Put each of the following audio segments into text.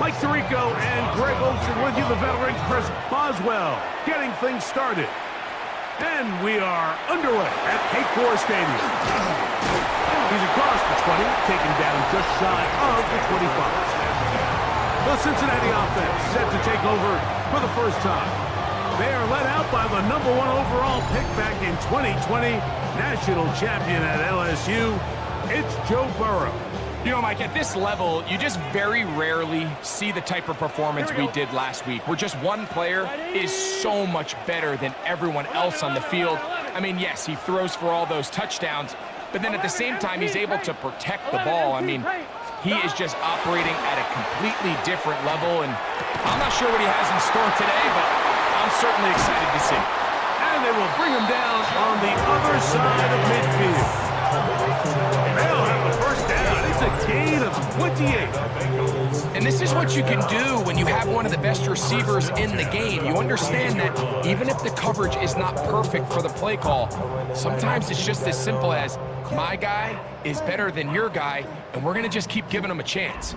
Mike Tirico and Greg Olsen with you, the veteran Chris Boswell, getting things started. And we are underway at Paycor Stadium. He's across the 20, taken down just shy of the 25. The Cincinnati offense set to take over for the first time. They are led out by the #1 overall pick back in 2020, national champion at LSU. It's Joe Burrow. You know, Mike, at this level, you just very rarely see the type of performance we did last week, where just one player is so much better than everyone else on the field. I mean, yes, he throws for all those touchdowns, but then at the same time, he's able to protect the ball. I mean, he is just operating at a completely different level, and I'm not sure what he has in store today, but I'm certainly excited to see. And they will bring him down on the other side of midfield. They'll have a first down. It's a gain of 28. And this is what you can do when you have one of the best receivers in the game. You understand that even if the coverage is not perfect for the play call, sometimes it's just as simple as, my guy is better than your guy, and we're going to just keep giving him a chance.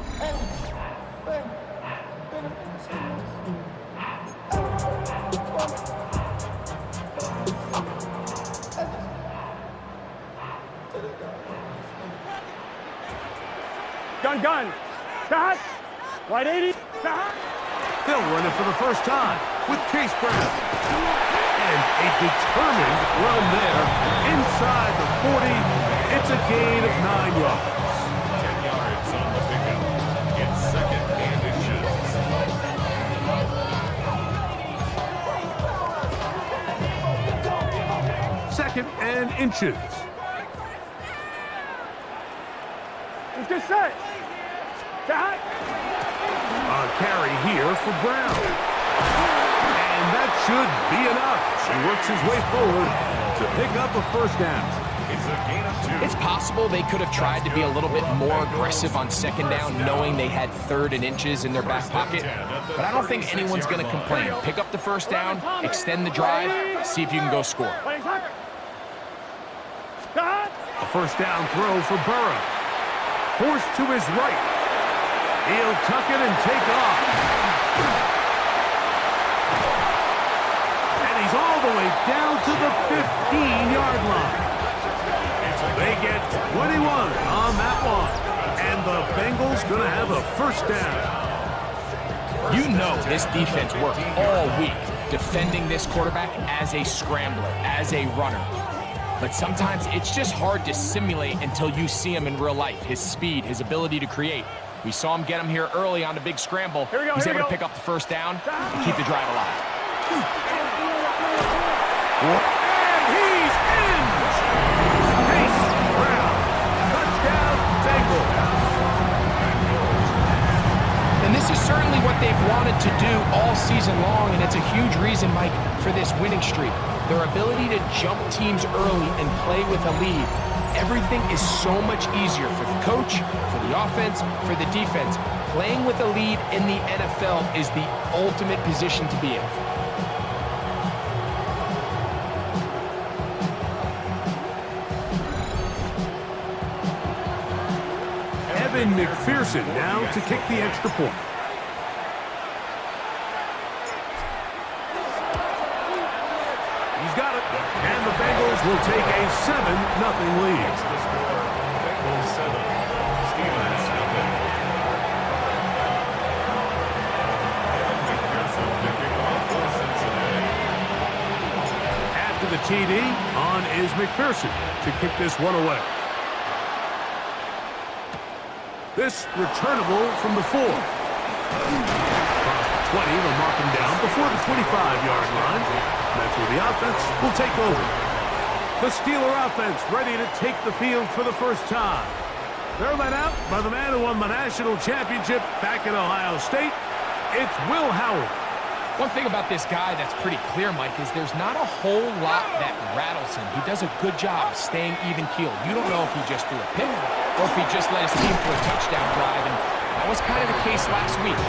Gun. Shot. Wide 80. Shot. They'll run it for the first time with Case Brown. And a determined run there inside the 40. It's a gain of 9 yards. 10 yards on the pickup. It's 2nd and inches. 2nd and inches. Let's get set. Shot. A carry here for Brown. And that should be enough. He works his way forward to pick up a first down. It's a gain of 2. It's possible they could have tried to be a little bit more aggressive on 2nd down, knowing they had 3rd and inches in their back pocket. But I don't think anyone's going to complain. Pick up the first down, extend the drive, see if you can go score. A first down throw for Burrow. Forced to his right. He'll tuck it and take off. And he's all the way down to the 15-yard line. They get 21 on that one. And the Bengals going to have a first down. You know this defense worked all week defending this quarterback as a scrambler, as a runner. But sometimes it's just hard to simulate until you see him in real life. His speed, his ability to create. We saw him get him here early on the big scramble. He's able to pick up the first down and keep the drive alive. And he's in! Case Brown. Touchdown, Bengals. And this is certainly what they've wanted to do all season long, and it's a huge reason, Mike, for this winning streak. Their ability to jump teams early and play with a lead. Everything is so much easier for the coach, for the offense, for the defense. Playing with a lead in the NFL is the ultimate position to be in. Evan McPherson now to kick the extra point. He's got it. And the Bengals will take a 7-0 lead. The score, Bengals 7, Steelers 0. Evan McPherson picking off for Cincinnati. After the TD, on is McPherson to kick this one away. This returnable from the 4. Across the 20, they'll mark him down before the 25-yard line. That's where the offense will take over. The Steeler offense ready to take the field for the first time. They're led out by the man who won the national championship back in Ohio State. It's Will Howard. One thing about this guy that's pretty clear, Mike, is there's not a whole lot that rattles him. He does a good job staying even-keeled. You don't know if he just threw a pick or if he just led his team to a touchdown drive, and that was kind of the case last week.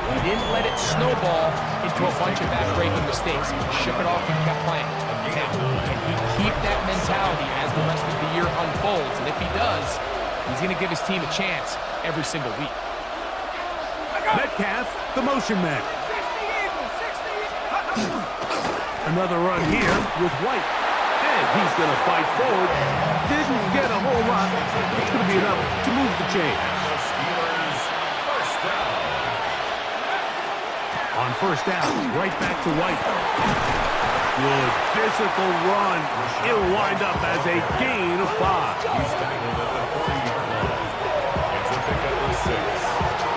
He didn't let it snowball into a bunch of back-breaking mistakes. He shook it off and kept playing. Now, can he keep that mentality as the rest of the year unfolds? And if he does, He's going to give his team a chance every single week. Metcalf, the motion man. Another run here with White. And he's going to fight forward. Didn't get a whole lot. It's going to be enough to move the chains. On first down, right back to White. Good physical run. It'll wind up as a gain of 5. He's tackled at the 40-yard line. It's a pickup of 6.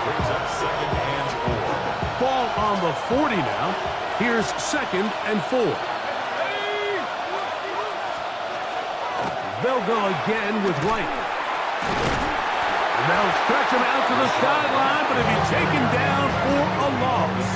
Brings up 2nd and 4. Ball on the 40 now. Here's 2nd and 4. They'll go again with White. And they'll stretch him out to the sideline, but he'll be taken down for a loss.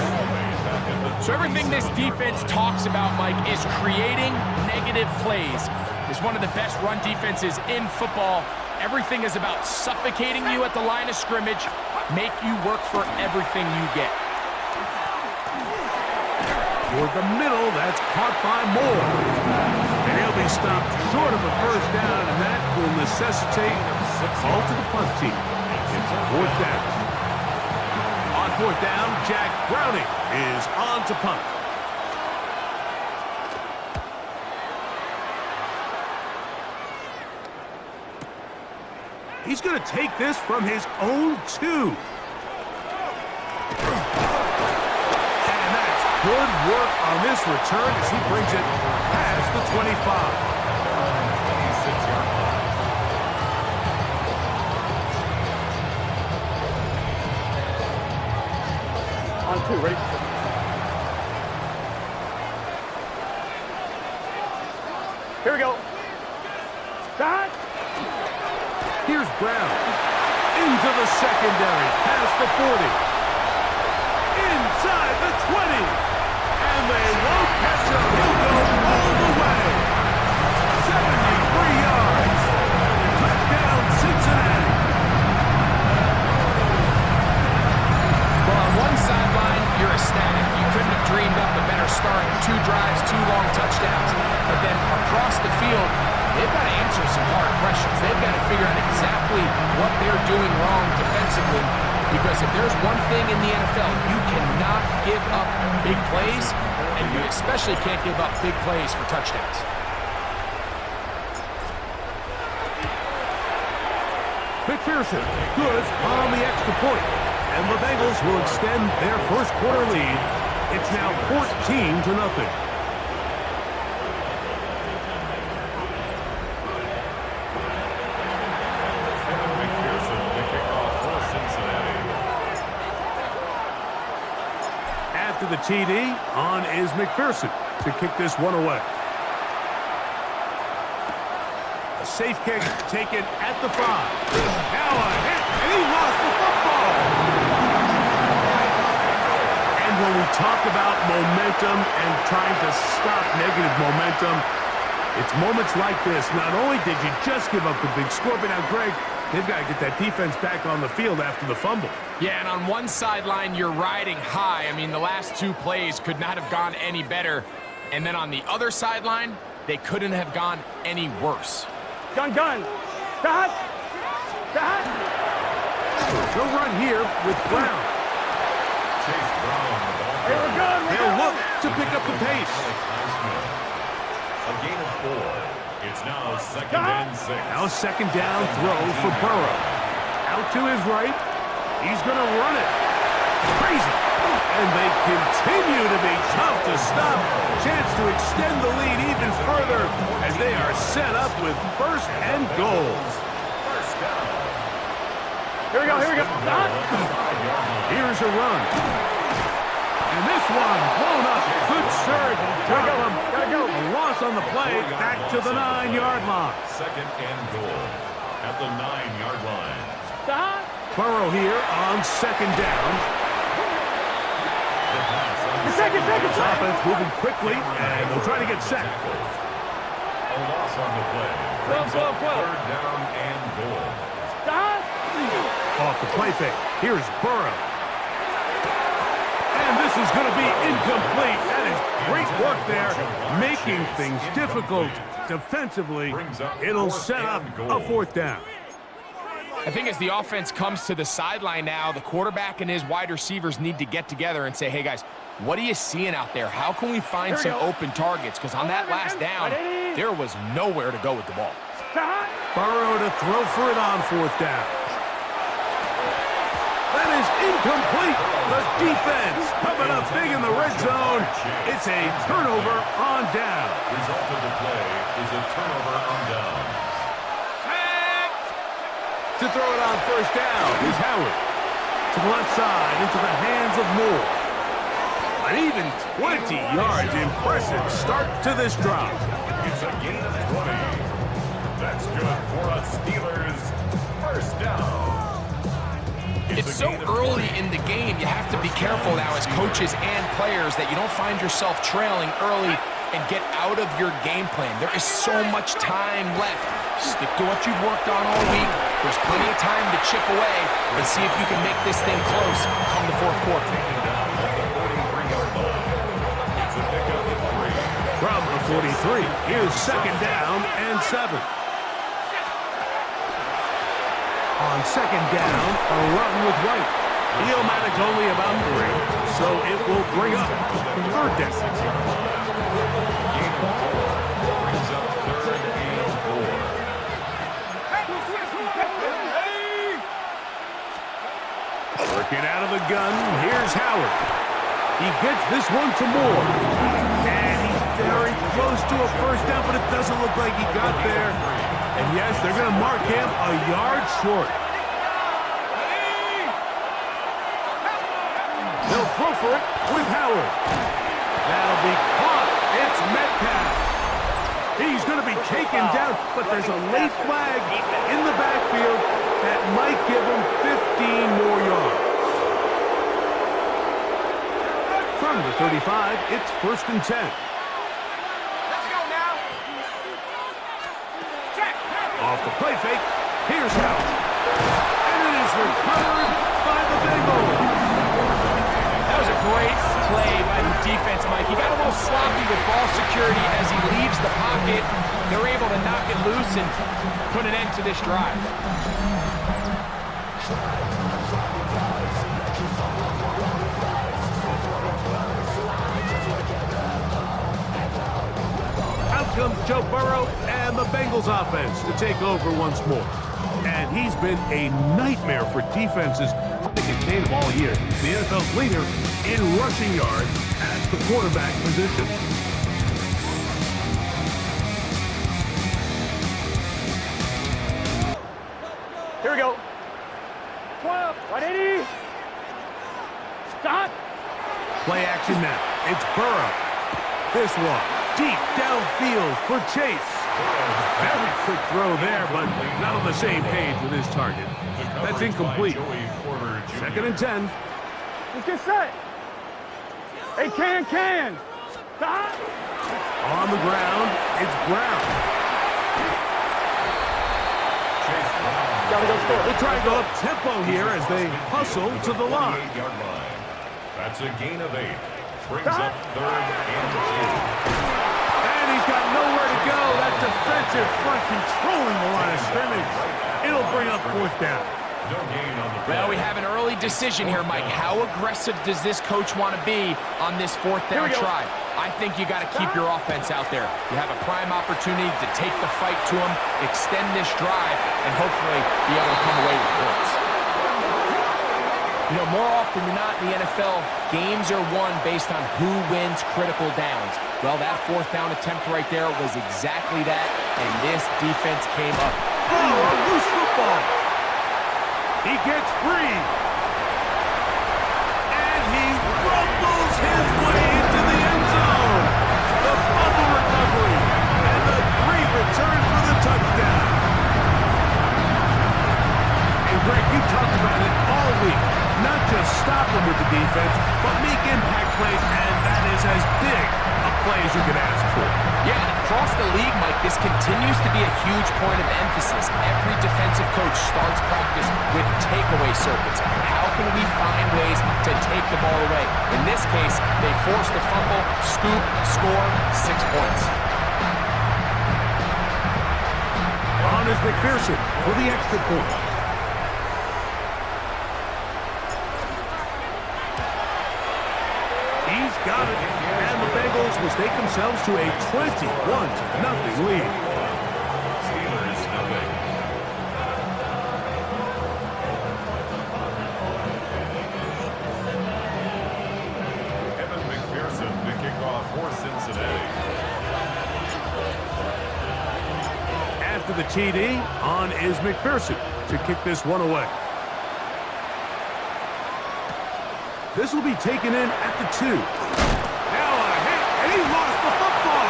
So everything this defense talks about, Mike, is creating negative plays. It's one of the best run defenses in football. Everything is about suffocating you at the line of scrimmage, make you work for everything you get. Toward the middle, that's caught by Moore. And he'll be stopped short of a first down, and that will necessitate a call to the punt team. It's 4th down. On 4th down, Jack Browning is on to punt. He's going to take this from his own 2. Good work on this return as he brings it past the 25. 26-yard line. On 2, ready? Here we go. Shot. Here's Brown. Into the secondary, past the 40. Inside the 20. And they won't catch him. He'll go all the way. 73 yards. Touchdown, Cincinnati. Well, on one sideline, you're ecstatic. You couldn't have dreamed up a better start. 2 drives, 2 long touchdowns. But then across the field, they've got to answer some hard questions. They've got to figure out exactly what they're doing wrong defensively. Because if there's one thing in the NFL, you cannot give up big plays, and you especially can't give up big plays for touchdowns. McPherson, good on the extra point. And the Bengals will extend their first quarter lead. It's now 14-0. After the TD, on is McPherson to kick this one away. A safe kick taken at the 5. Now a hit, and he lost the football. And when we talk about momentum and trying to stop negative momentum, it's moments like this. Not only did you just give up the big score, but now, Greg, they've got to get that defense back on the field after the fumble. Yeah, and on one sideline, you're riding high. I mean, the last 2 plays could not have gone any better. And then on the other sideline, they couldn't have gone any worse. Gun. Shot. Shot. No run here with Brown. Chase Brown. They'll look to pick up the pace. A gain of 4. It's now 2nd and 6. Now 2nd down throw for Burrow. Out to his right. He's going to run it. Crazy. And they continue to be tough to stop. Chance to extend the lead even further as they are set up with 1st and goal. First down. Here we go. Shot. Here's a run. And this one blown up. Good surge. Gotta go. A loss on the play. Back to the 9-yard line. 2nd and goal at the 9-yard line. Shot. Burrow here on 2nd down. Second. This offense moving quickly, and they'll try to get set. A loss on the play. Brings up 3rd down and goal. Shot. Off the play fake. Here's Burrow. And this is going to be incomplete. That is great work there, making things difficult defensively. It'll set up a 4th down. I think as the offense comes to the sideline now, the quarterback and his wide receivers need to get together and say, hey, guys, what are you seeing out there? How can we find some open targets? Because on that last down, there was nowhere to go with the ball. Burrow to throw for it on 4th down. That is incomplete. The defense coming up big in the red zone. It's a turnover on down. Result of the play is a turnover on down. To throw it on 1st down is Howard. To the left side, into the hands of Moore. An even 20 yards. Impressive start to this drive. It's a gain of 20. That's good for a Steelers 1st down. It's so early in the game, you have to be careful now as coaches and players that you don't find yourself trailing early and get out of your game plan. There is so much time left. Stick to what you've worked on all week. There's plenty of time to chip away and see if you can make this thing close come the 4th quarter. From the 43, here's 2nd down and 7. On 2nd down, a run with White. He'll manage only about 3, so it will bring up 3rd down. Brings up 3rd and 4. Working out of the gun, here's Howard. He gets this one to Moore. And he's very close to a 1st down, but it doesn't look like he got there. And yes, they're going to mark him a yard short. They'll throw for it with Howard. That'll be caught. It's Metcalf. He's going to be taken down, but there's a late flag in the backfield that might give him 15 more yards. From the 35, it's 1st and 10. Off the play fake, here's Howard. And it is recovered by the Bengals. That was a great play by the defense, Mike. He got a little sloppy with ball security as he leaves the pocket. They're able to knock it loose and put an end to this drive. Comes Joe Burrow and the Bengals offense to take over once more. And he's been a nightmare for defenses to contain the ball here. The NFL's leader in rushing yards at the quarterback position. Here we go. 12, 180. Stop. Play action now. It's Burrow. This one deep downfield for Chase. Very quick throw there, but not on the same page with his target. That's incomplete. 2nd and 10. Let's get set. Hey, can. Stop. On the ground, it's Brown. They try to go up tempo here as they hustle to the line. That's a gain of 8. Brings up 3rd and 2. And he's got nowhere to go. That defensive front controlling the line of scrimmage. It'll bring up 4th down. No gain on the play. Well, we have an early decision here, Mike. How aggressive does this coach want to be on this 4th down try? I think you got to keep your offense out there. You have a prime opportunity to take the fight to them, extend this drive, and hopefully be able to come away with points. You know, more often than not in the NFL, games are won based on who wins critical downs. Well, that 4th down attempt right there was exactly that, and this defense came up. Oh, a loose football. He gets free. And he rumbles his way into the end zone. The fumble recovery and the great return for the touchdown. And Greg, you talked about it all week. Not just stop them with the defense, but make impact plays, and that is as big a play as you can ask for. Yeah, across the league, Mike, this continues to be a huge point of emphasis. Every defensive coach starts practice with takeaway circuits. How can we find ways to take the ball away? In this case, they forced the fumble, scoop, score, 6 points. On is McPherson for the extra point. got it. And the Bengals will stake themselves to a 21-0 lead. Steelers, nothing. Evan McPherson to kick off for Cincinnati. After the TD, on is McPherson to kick this one away. This will be taken in at the 2. Now a hit, and he lost the football.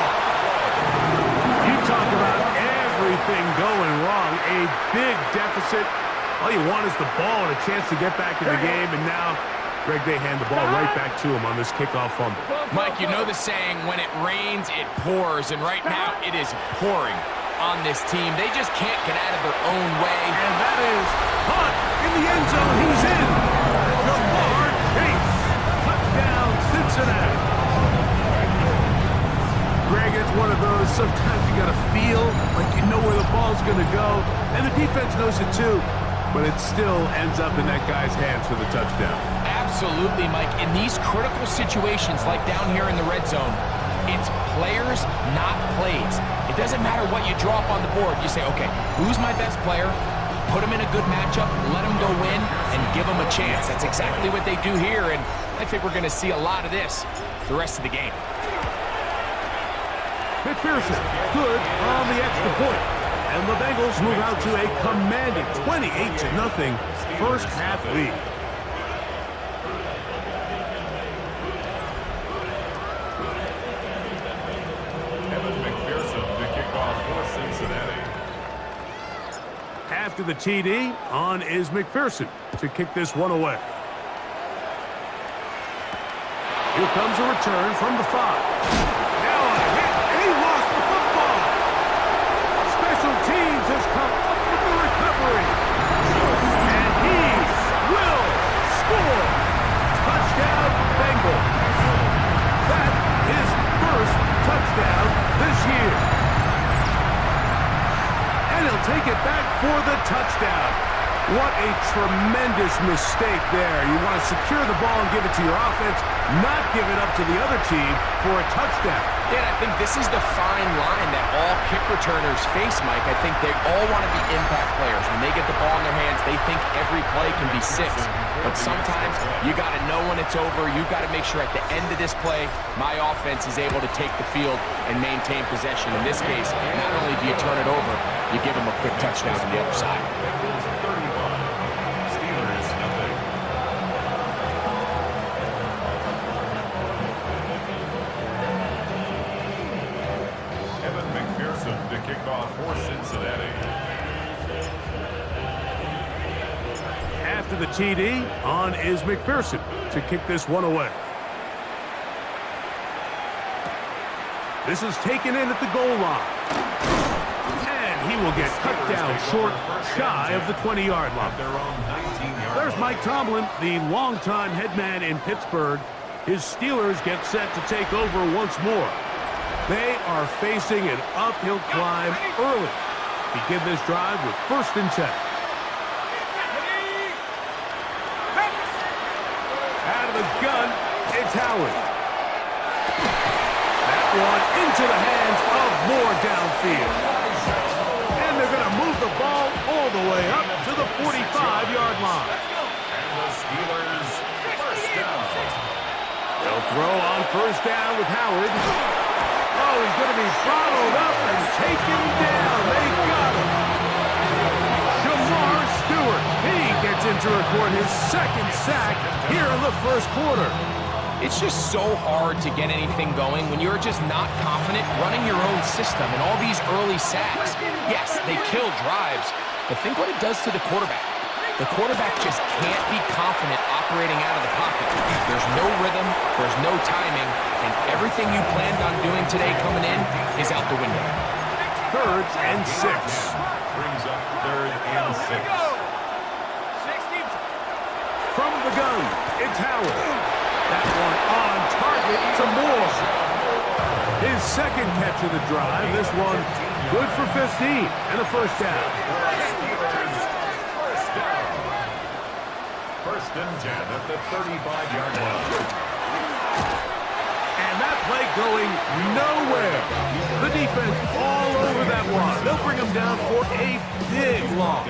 You talk about everything going wrong. A big deficit. All you want is the ball and a chance to get back in the game, and now Greg, they hand the ball right back to him on this kickoff fumble. Mike, you know the saying, when it rains, it pours, and right now it is pouring on this team. They just can't get out of their own way. And that is Hunt in the end zone. He's in. Jamar Chase. Touchdown, Cincinnati. Greg, it's one of those, sometimes you got to feel like you know where the ball's going to go. And the defense knows it too. But it still ends up in that guy's hands for the touchdown. Absolutely, Mike. In these critical situations, like down here in the red zone, it's players, not plays. It doesn't matter what you draw up on the board. You say, okay, who's my best player? Put him in a good matchup, let him go win, and give him a chance. That's exactly what they do here, and I think we're going to see a lot of this the rest of the game. McPherson, good on the extra point. And the Bengals move out to a commanding 28-0 first half lead. Evan McPherson to kick off for Cincinnati. After the TD, on is McPherson to kick this one away. Here comes a return from the 5. Now a hit, and he lost the football. Special teams has come up with the recovery. And he will score. Touchdown, Bengals. That is first touchdown this year. And he'll take it back for the touchdown. What a tremendous mistake there. You want to secure the ball and give it to your offense, not give it up to the other team for a touchdown. Yeah, I think this is the fine line that all kick returners face, Mike. I think they all want to be impact players. When they get the ball in their hands, they think every play can be 6. But sometimes you got to know when it's over. You got to make sure at the end of this play, my offense is able to take the field and maintain possession. In this case, not only do you turn it over, you give them a quick touchdown on the other side. Steelers, nothing. Evan McPherson to kick off for Cincinnati. After the TD, on is McPherson to kick this one away. This is taken in at the goal line. And he will get cut down short, shy of the 20-yard line. There's Mike Tomlin, the longtime head man in Pittsburgh. His Steelers get set to take over once more. They are facing an uphill climb early. Begin this drive with 1st and 10. Out of the gun, it's Howard. That one into the hands of Moore downfield. And they're going to move the ball all the way up to the 45-yard line. And the Steelers first down. They'll throw on 1st down with Howard. Oh, he's going to be bottled up and taken down. They got him. Jamar Stewart. He gets in to record his 2nd sack here in the 1st quarter. It's just so hard to get anything going when you're just not confident running your own system and all these early sacks. Yes, they kill drives, but think what it does to the quarterback. The quarterback just can't be confident operating out of the pocket. There's no rhythm, there's no timing, and everything you planned on doing today coming in is out the window. 3rd and 6. Brings up 3rd and 6. From the gun, it's Howard. That one on target to Moore. His 2nd catch of the drive. This one good for 15 and a 1st down. Steelers first down. 1st and 10 at the 35-yard line. That play going nowhere. The defense all over that one. They'll bring him down for a big loss.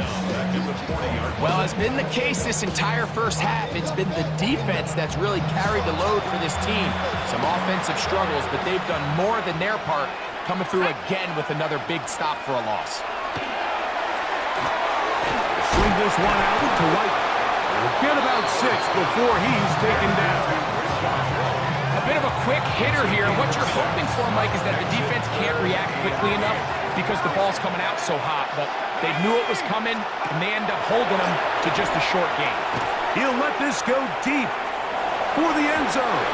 Well, as been the case this entire first half, it's been the defense that's really carried the load for this team. Some offensive struggles, but they've done more than their part, coming through again with another big stop for a loss. Swing this one out to White. We'll get about 6 before he's taken down. A bit of a quick hitter here. What you're hoping for, Mike, is that the defense can't react quickly enough because the ball's coming out so hot. But they knew it was coming, and they end up holding them to just a short game. He'll let this go deep for the end zone.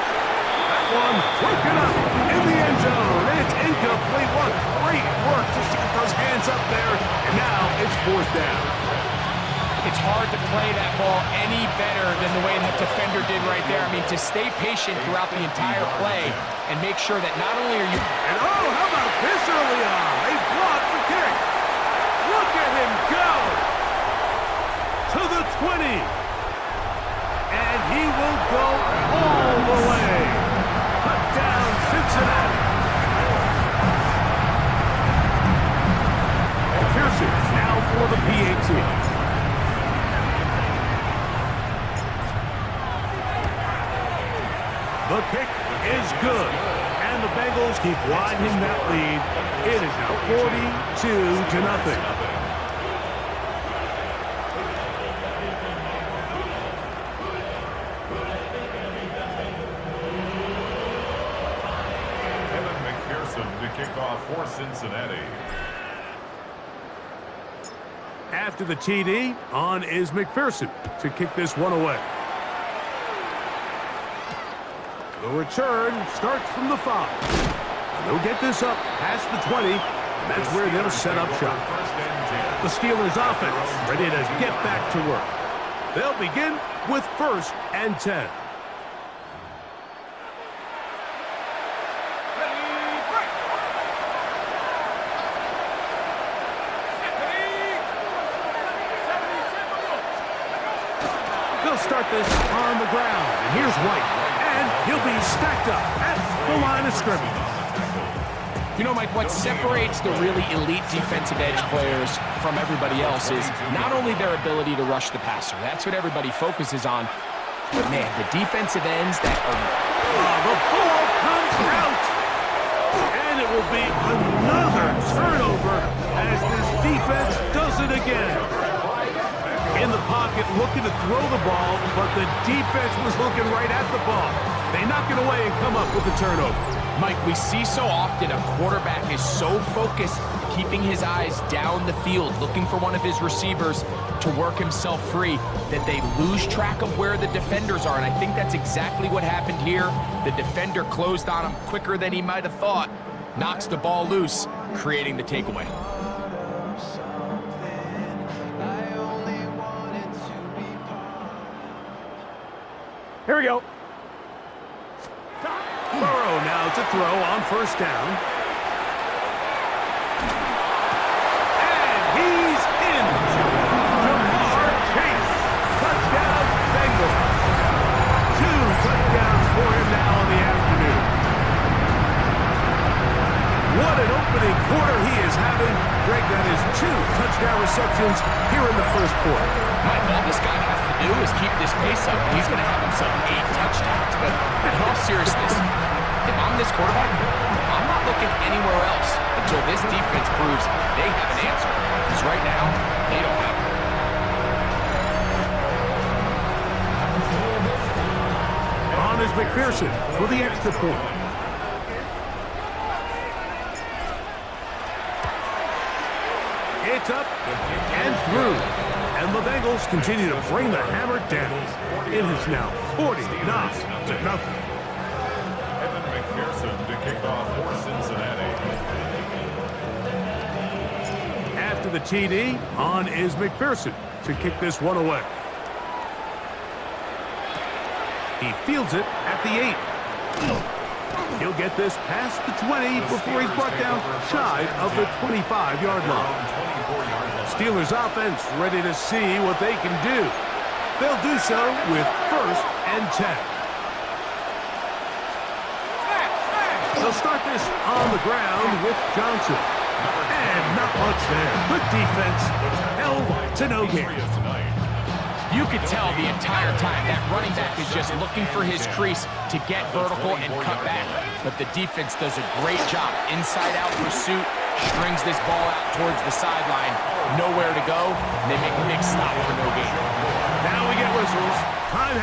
That one broken up in the end zone. It's incomplete. What great work to get those hands up there. And now it's 4th down. It's hard to play that ball any better than the way that defender did right there. I mean, to stay patient throughout the entire play and make sure that not only are you... And oh, how about this early on? They blocked the kick. Look at him go to the 20. And he will go all the way. Touchdown, Cincinnati. And Pearson now for the PAT. The kick is good, and the Bengals keep widening that lead. It is now 42-0. Evan McPherson to kick off for Cincinnati. After the TD, on is McPherson to kick this one away. The return starts from the 5. And they'll get this up past the 20, and that's where they'll set up shop. The Steelers offense ready to get back to work. They'll begin with 1st and 10. They'll start this on the ground, and here's White. And he'll be stacked up at the line of scrimmage. You know, Mike, what separates the really elite defensive edge players from everybody else is not only their ability to rush the passer. That's what everybody focuses on. But, man, the defensive ends that are... The ball comes out. And it will be another turnover as this defense does it again. In the pocket, looking to throw the ball, but the defense was looking right at the ball. They knock it away and come up with the turnover. Mike, we see so often a quarterback is so focused, keeping his eyes down the field, looking for one of his receivers to work himself free, that they lose track of where the defenders are. And I think that's exactly what happened here. The defender closed on him quicker than he might have thought, knocks the ball loose, creating the takeaway. Here we go. Burrow now to throw on 1st down. And he's in. Jamar Chase. Touchdown, Bengals. 2 touchdowns for him now in the afternoon. What an opening quarter he is having. Greg, that is 2 touchdown receptions here in the 1st quarter. Mike, all this guy has to do is keep this pace up, and he's going to have himself 8 touchdowns. But in all seriousness, if I'm this quarterback, I'm not looking anywhere else until this defense proves they have an answer. Because right now, they don't have it. On is McPherson for the extra point. It's up and through. And the Bengals continue to bring the hammer down. It is now 49-0. Evan McPherson to kick off for Cincinnati. After the TD, on is McPherson to kick this one away. He fields it at the 8. He'll get this past the 20 before he's brought down shy of the 25-yard line. Steelers offense ready to see what they can do. They'll do so with 1st and 10. They'll start this on the ground with Johnson. And not much there. Good defense. Held to no gain. You could tell the entire time that running back is just looking for his crease to get vertical and cut back. But the defense does a great job. Inside-out pursuit, strings this ball out towards the sideline. Nowhere to go, and they make a big stop for no gain. Now we get whistles. Time